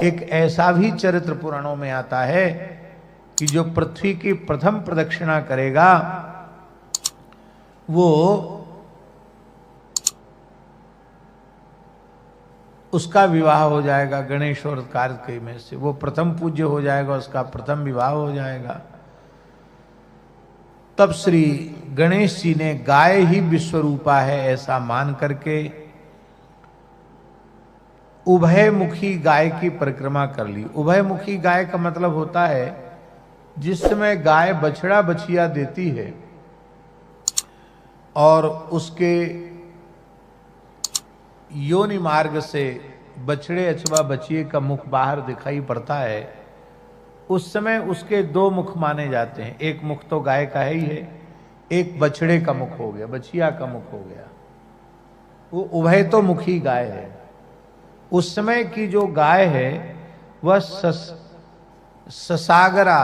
एक ऐसा भी चरित्र पुराणों में आता है कि जो पृथ्वी की प्रथम प्रदक्षिणा करेगा वो उसका विवाह हो जाएगा गणेश और कार्तिकेय में से, वो प्रथम पूज्य हो जाएगा, उसका प्रथम विवाह हो जाएगा। तब श्री गणेश जी ने गाय ही विश्वरूपा है ऐसा मान करके उभयमुखी गाय की परिक्रमा कर ली। उभयमुखी गाय का मतलब होता है जिस समय गाय बछड़ा बछिया देती है और उसके योनि मार्ग से बछड़े अथवा बछिए का मुख बाहर दिखाई पड़ता है, उस समय उसके दो मुख माने जाते हैं। एक मुख तो गाय का ही है, एक बछड़े का मुख हो गया, बछिया का मुख हो गया, वो उभय तो मुखी गाय है। उस समय की जो गाय है वह ससागरा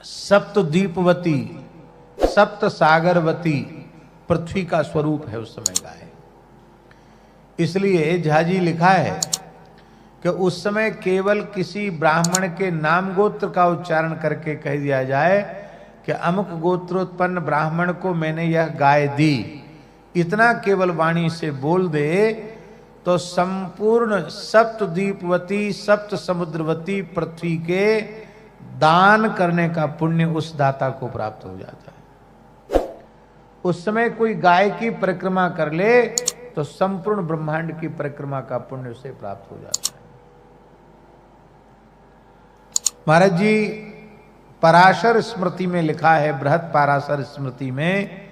सप्तद्वीपवती सप्त सागरवती पृथ्वी का स्वरूप है उस समय गाय। इसलिए झाजी लिखा है कि उस समय केवल किसी ब्राह्मण के नाम गोत्र का उच्चारण करके कह दिया जाए कि अमुक गोत्रोत्पन्न ब्राह्मण को मैंने यह गाय दी, इतना केवल वाणी से बोल दे तो संपूर्ण सप्तद्वीपवती सप्त समुद्रवती पृथ्वी के दान करने का पुण्य उस दाता को प्राप्त हो जाता है। उस समय कोई गाय की परिक्रमा कर ले तो संपूर्ण ब्रह्मांड की परिक्रमा का पुण्य उसे प्राप्त हो जाता है। महाराज जी पराशर स्मृति में लिखा है, बृहत पराशर स्मृति में,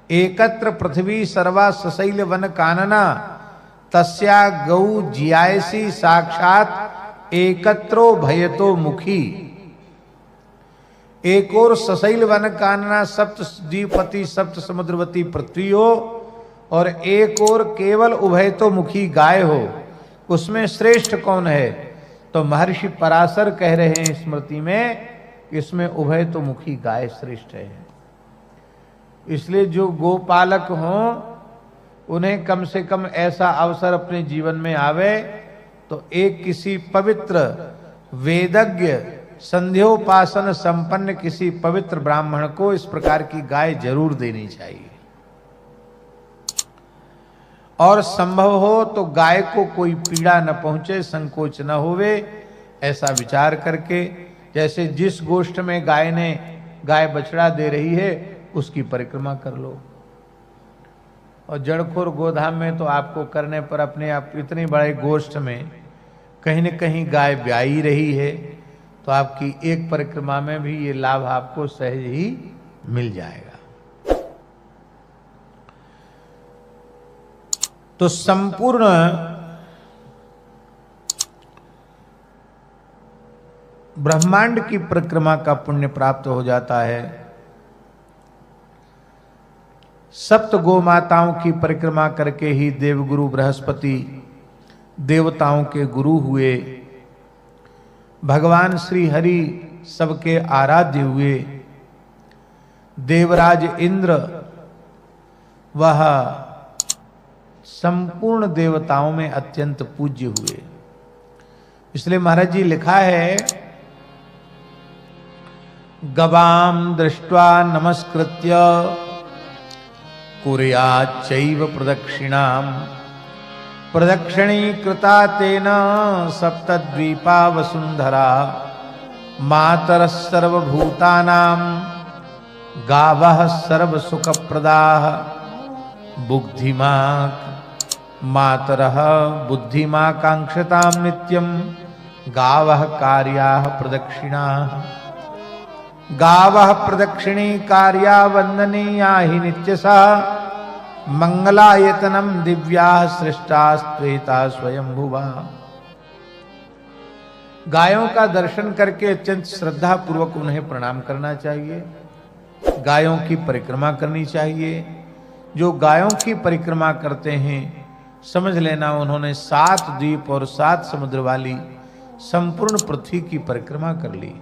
एकत्र पृथ्वी सर्वा सशैल वन कानना तस्या गौ जियायसी साक्षात एकत्रो भयतो मुखी। एक और सशैल वन कानना सप्त द्वीपति सप्त समुद्रवती पृथ्वी हो और एक और केवल उभय तो मुखी गाय हो, उसमें श्रेष्ठ कौन है? तो महर्षि पराशर कह रहे हैं स्मृति में कि इसमें उभय तो मुखी गाय श्रेष्ठ है। इसलिए जो गोपालक हों उन्हें कम से कम ऐसा अवसर अपने जीवन में आवे तो एक किसी पवित्र वेदज्ञ संध्योपासन संपन्न किसी पवित्र ब्राह्मण को इस प्रकार की गाय जरूर देनी चाहिए। और संभव हो तो गाय को कोई पीड़ा न पहुंचे, संकोच न होवे, ऐसा विचार करके, जैसे जिस गोष्ठ में गाय बछड़ा दे रही है उसकी परिक्रमा कर लो। और जड़खोर गोधाम में तो आपको करने पर अपने आप इतनी बड़े गोष्ठ में कहीं न कहीं गाय ब्याई रही है तो आपकी एक परिक्रमा में भी ये लाभ आपको सहज ही मिल जाएगा। तो संपूर्ण ब्रह्मांड की परिक्रमा का पुण्य प्राप्त हो जाता है। सप्त गो माताओं की परिक्रमा करके ही देवगुरु बृहस्पति देवताओं के गुरु हुए, भगवान श्री हरि सबके आराध्य हुए, देवराज इंद्र वह संपूर्ण देवताओं में अत्यंत पूज्य हुए। इसलिए महाराज जी लिखा है, गवाम दृष्ट्वा नमस्कृत्य कुर्याच्चैव प्रदक्षिणाम् प्रदक्षिणीकृता तेन सप्तद्वीपा वसुंधरा मातरः सर्वभूतानां गावः सर्वसुखप्रदाः बुद्धिमा मातरः बुद्धिमाकांक्षतां नित्यं गावः कार्याः प्रदक्षिणाः गावः प्रदक्षिणी कार्या वंदनीया हि नित्यसा मंगलायतनम दिव्या सृष्टास्त्वेता स्वयंभुवा। गायों का दर्शन करके अत्यंत श्रद्धा पूर्वक उन्हें प्रणाम करना चाहिए, गायों की परिक्रमा करनी चाहिए। जो गायों की परिक्रमा करते हैं समझ लेना उन्होंने 7 द्वीप और 7 समुद्र वाली संपूर्ण पृथ्वी की परिक्रमा कर ली।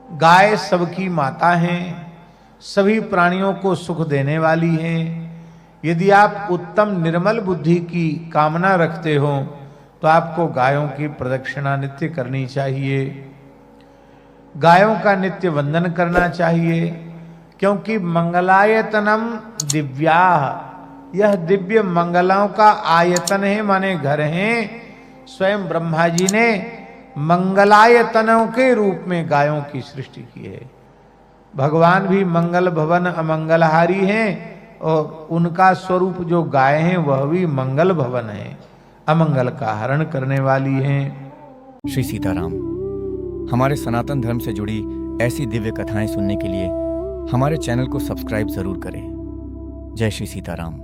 गाय सबकी माता हैं, सभी प्राणियों को सुख देने वाली हैं। यदि आप उत्तम निर्मल बुद्धि की कामना रखते हो तो आपको गायों की प्रदक्षिणा नित्य करनी चाहिए, गायों का नित्य वंदन करना चाहिए, क्योंकि मंगलायतनम दिव्या, यह दिव्य मंगलों का आयतन है, माने घर हैं। स्वयं ब्रह्मा जी ने मंगलायतनों के रूप में गायों की सृष्टि की है। भगवान भी मंगल भवन अमंगलहारी हैं, और उनका स्वरूप जो गाय हैं वह भी मंगल भवन है, अमंगल का हरण करने वाली हैं। श्री सीताराम। हमारे सनातन धर्म से जुड़ी ऐसी दिव्य कथाएं सुनने के लिए हमारे चैनल को सब्सक्राइब जरूर करें। जय श्री सीताराम।